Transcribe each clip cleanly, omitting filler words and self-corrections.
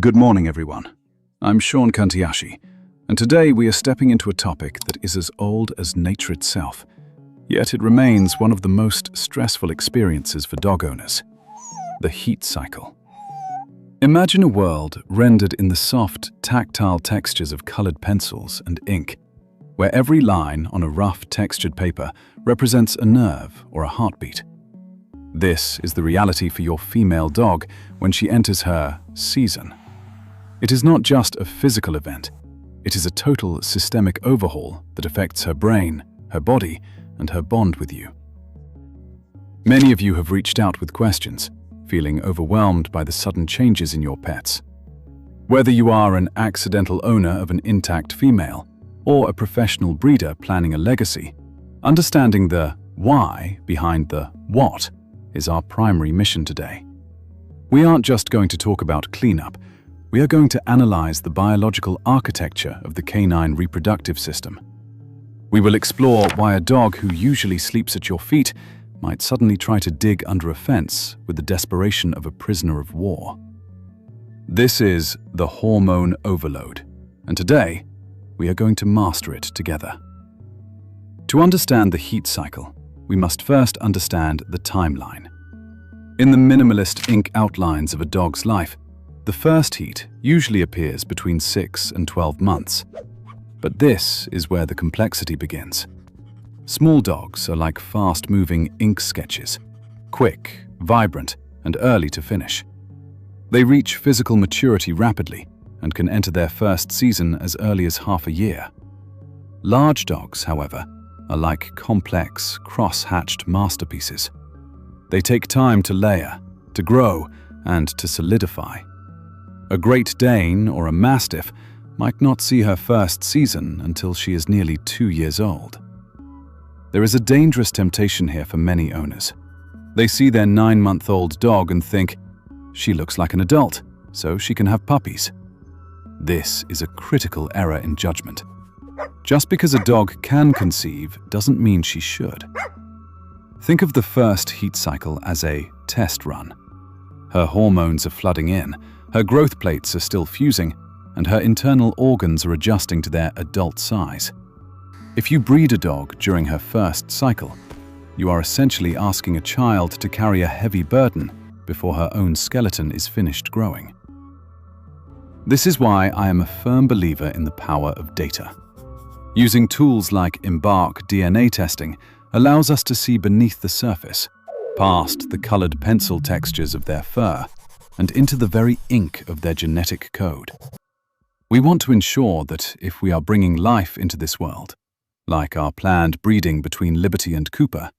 Good morning, everyone. I'm Sean Kantiyashi, and today we are stepping into a topic that is as old as nature itself, yet it remains one of the most stressful experiences for dog owners: the heat cycle. Imagine a world rendered in the soft, tactile textures of colored pencils and ink, where every line on a rough, textured paper represents a nerve or a heartbeat. This is the reality for your female dog when she enters her season. It is not just a physical event, it is a total systemic overhaul that affects her brain, her body, and her bond with you. Many of you have reached out with questions, feeling overwhelmed by the sudden changes in your pets. Whether you are an accidental owner of an intact female or a professional breeder planning a legacy, understanding the why behind the what is our primary mission today. We aren't just going to talk about cleanup, we are going to analyze the biological architecture of the canine reproductive system. We will explore why a dog who usually sleeps at your feet might suddenly try to dig under a fence with the desperation of a prisoner of war. This is the hormone overload, and today we are going to master it together. To understand the heat cycle, we must first understand the timeline. In the minimalist ink outlines of a dog's life, the first heat usually appears between 6 and 12 months. But this is where the complexity begins. Small dogs are like fast-moving ink sketches, quick, vibrant, and early to finish. They reach physical maturity rapidly and can enter their first season as early as half a year. Large dogs, however, are like complex, cross-hatched masterpieces. They take time to layer, to grow, and to solidify. A Great Dane or a Mastiff might not see her first season until she is nearly 2 years old. There is a dangerous temptation here for many owners. They see their 9-month-old dog and think, she looks like an adult, so she can have puppies. This is a critical error in judgment. Just because a dog can conceive doesn't mean she should. Think of the first heat cycle as a test run. Her hormones are flooding in, her growth plates are still fusing, and her internal organs are adjusting to their adult size. If you breed a dog during her first cycle, you are essentially asking a child to carry a heavy burden before her own skeleton is finished growing. This is why I am a firm believer in the power of data. Using tools like Embark DNA testing allows us to see beneath the surface, past the colored pencil textures of their fur, and into the very ink of their genetic code. We want to ensure that if we are bringing life into this world, like our planned breeding between Liberty and Cooper,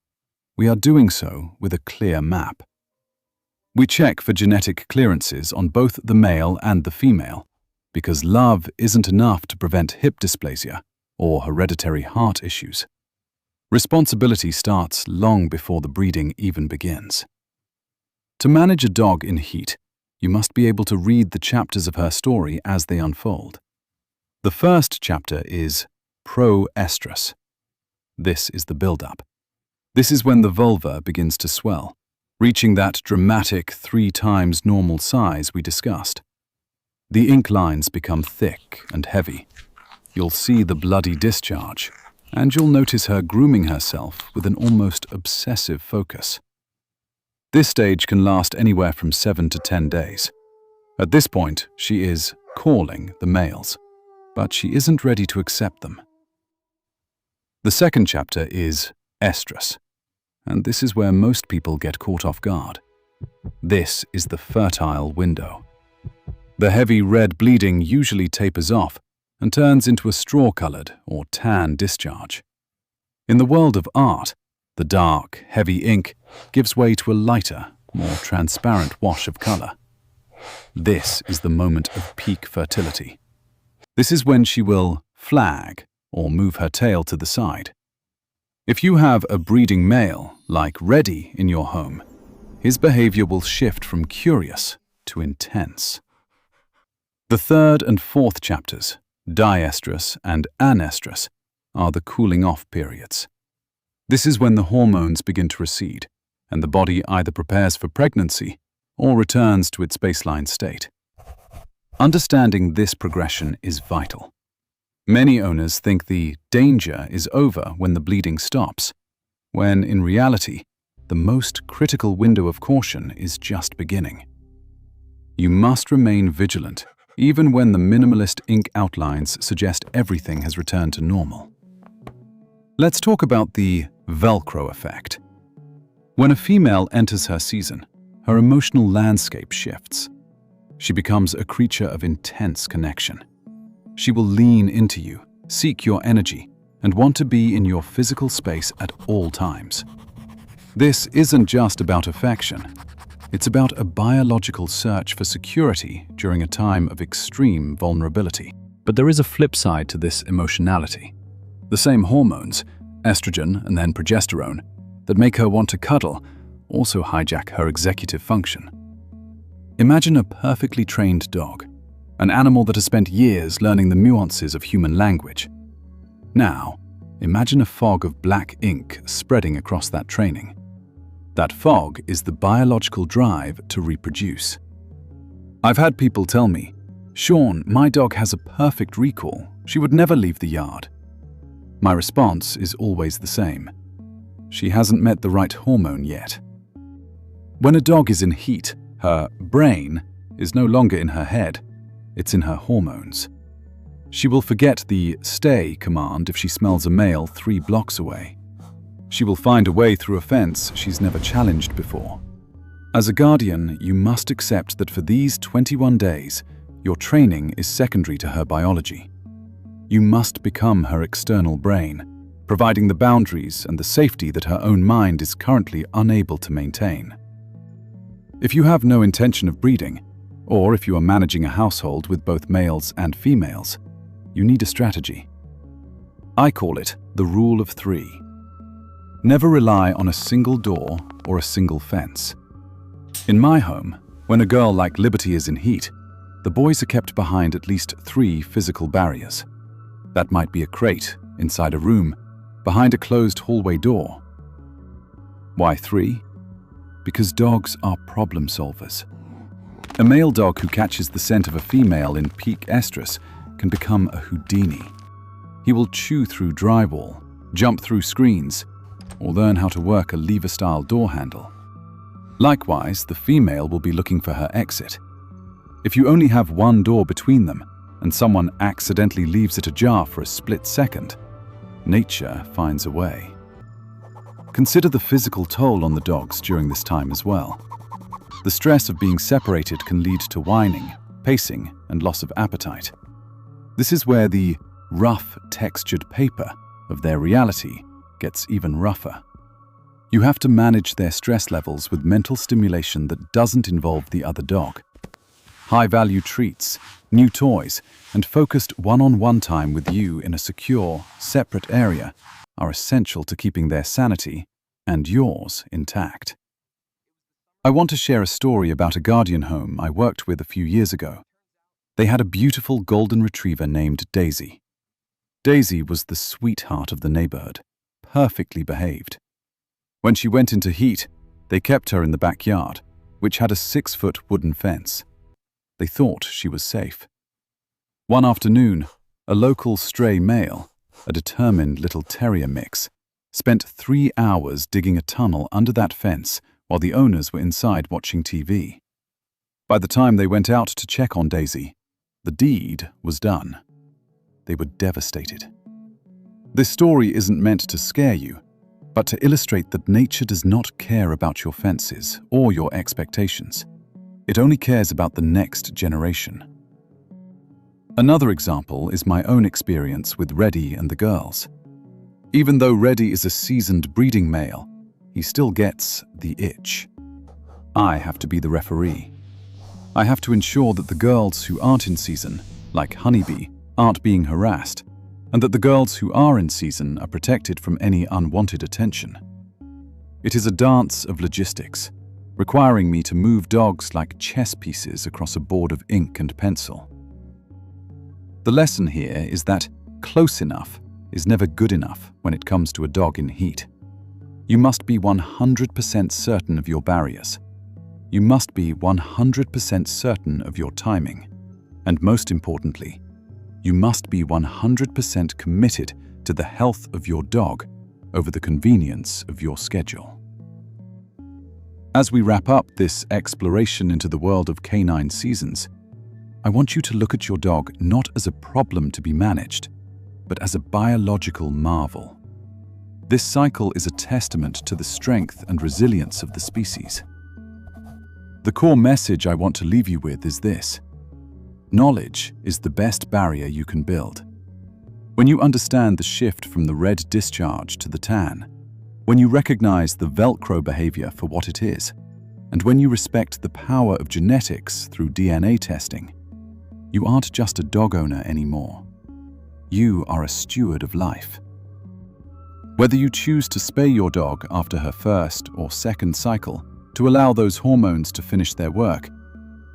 we are doing so with a clear map. We check for genetic clearances on both the male and the female, because love isn't enough to prevent hip dysplasia or hereditary heart issues. Responsibility starts long before the breeding even begins. To manage a dog in heat, you must be able to read the chapters of her story as they unfold. The first chapter is pro-estrus. This is the build-up. This is when the vulva begins to swell, reaching that dramatic 3 times normal size we discussed. The ink lines become thick and heavy. You'll see the bloody discharge, and you'll notice her grooming herself with an almost obsessive focus. This stage can last anywhere from 7 to 10 days. At this point, she is calling the males, but she isn't ready to accept them. The second chapter is estrus, and this is where most people get caught off guard. This is the fertile window. The heavy red bleeding usually tapers off and turns into a straw-colored or tan discharge. In the world of art, the dark, heavy ink gives way to a lighter, more transparent wash of color. This is the moment of peak fertility. This is when she will flag or move her tail to the side. If you have a breeding male like Reddy in your home, his behavior will shift from curious to intense. The third and fourth chapters, diestrus and anestrus, are the cooling off periods. This is when the hormones begin to recede, and the body either prepares for pregnancy or returns to its baseline state. Understanding this progression is vital. Many owners think the danger is over when the bleeding stops, when in reality, the most critical window of caution is just beginning. You must remain vigilant, even when the minimalist ink outlines suggest everything has returned to normal. Let's talk about the Velcro effect. When a female enters her season, her emotional landscape shifts. She becomes a creature of intense connection. She will lean into you, seek your energy, and want to be in your physical space at all times. This isn't just about affection. It's about a biological search for security during a time of extreme vulnerability. But there is a flip side to this emotionality. The same hormones, estrogen and then progesterone, that make her want to cuddle also hijack her executive function. Imagine a perfectly trained dog, an animal that has spent years learning the nuances of human language. Now, imagine a fog of black ink spreading across that training. That fog is the biological drive to reproduce. I've had people tell me, "Sean, my dog has a perfect recall. She would never leave the yard." My response is always the same. She hasn't met the right hormone yet. When a dog is in heat, her brain is no longer in her head, it's in her hormones. She will forget the stay command if she smells a male 3 blocks away. She will find a way through a fence she's never challenged before. As a guardian, you must accept that for these 21 days, your training is secondary to her biology. You must become her external brain, providing the boundaries and the safety that her own mind is currently unable to maintain. If you have no intention of breeding, or if you are managing a household with both males and females, you need a strategy. I call it the rule of 3. Never rely on a single door or a single fence. In my home, when a girl like Liberty is in heat, the boys are kept behind at least 3 physical barriers. That might be a crate, inside a room, behind a closed hallway door. Why 3? Because dogs are problem solvers. A male dog who catches the scent of a female in peak estrus can become a Houdini. He will chew through drywall, jump through screens, or learn how to work a lever-style door handle. Likewise, the female will be looking for her exit. If you only have one door between them, and someone accidentally leaves it ajar for a split second, nature finds a way. Consider the physical toll on the dogs during this time as well. The stress of being separated can lead to whining, pacing, and loss of appetite. This is where the rough, textured paper of their reality gets even rougher. You have to manage their stress levels with mental stimulation that doesn't involve the other dog. High-value treats, new toys, and focused one-on-one time with you in a secure, separate area are essential to keeping their sanity and yours intact. I want to share a story about a guardian home I worked with a few years ago. They had a beautiful golden retriever named Daisy. Daisy was the sweetheart of the neighborhood, perfectly behaved. When she went into heat, they kept her in the backyard, which had a 6-foot wooden fence. They thought she was safe. One afternoon, a local stray male, a determined little terrier mix, spent 3 hours digging a tunnel under that fence while the owners were inside watching TV. By the time they went out to check on Daisy, the deed was done. They were devastated. This story isn't meant to scare you, but to illustrate that nature does not care about your fences or your expectations. It only cares about the next generation. Another example is my own experience with Reddy and the girls. Even though Reddy is a seasoned breeding male, he still gets the itch. I have to be the referee. I have to ensure that the girls who aren't in season, like Honeybee, aren't being harassed, and that the girls who are in season are protected from any unwanted attention. It is a dance of logistics, requiring me to move dogs like chess pieces across a board of ink and pencil. The lesson here is that close enough is never good enough when it comes to a dog in heat. You must be 100% certain of your barriers. You must be 100% certain of your timing. And most importantly, you must be 100% committed to the health of your dog over the convenience of your schedule. As we wrap up this exploration into the world of canine seasons, I want you to look at your dog not as a problem to be managed, but as a biological marvel. This cycle is a testament to the strength and resilience of the species. The core message I want to leave you with is this: knowledge is the best barrier you can build. When you understand the shift from the red discharge to the tan, when you recognize the Velcro behavior for what it is, and when you respect the power of genetics through DNA testing, you aren't just a dog owner anymore. You are a steward of life. Whether you choose to spay your dog after her first or second cycle to allow those hormones to finish their work,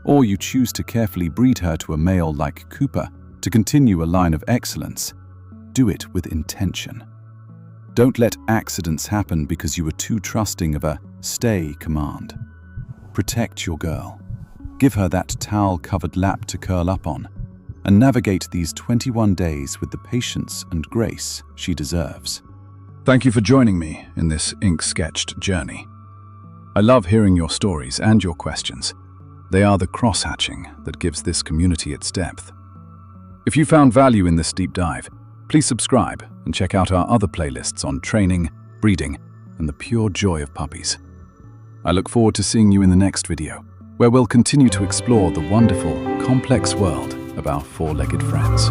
or you choose to carefully breed her to a male like Cooper to continue a line of excellence, do it with intention. Don't let accidents happen because you were too trusting of a stay command. Protect your girl. Give her that towel-covered lap to curl up on, and navigate these 21 days with the patience and grace she deserves. Thank you for joining me in this ink-sketched journey. I love hearing your stories and your questions. They are the cross-hatching that gives this community its depth. If you found value in this deep dive, please subscribe and check out our other playlists on training, breeding, and the pure joy of puppies. I look forward to seeing you in the next video, where we'll continue to explore the wonderful, complex world of our four-legged friends.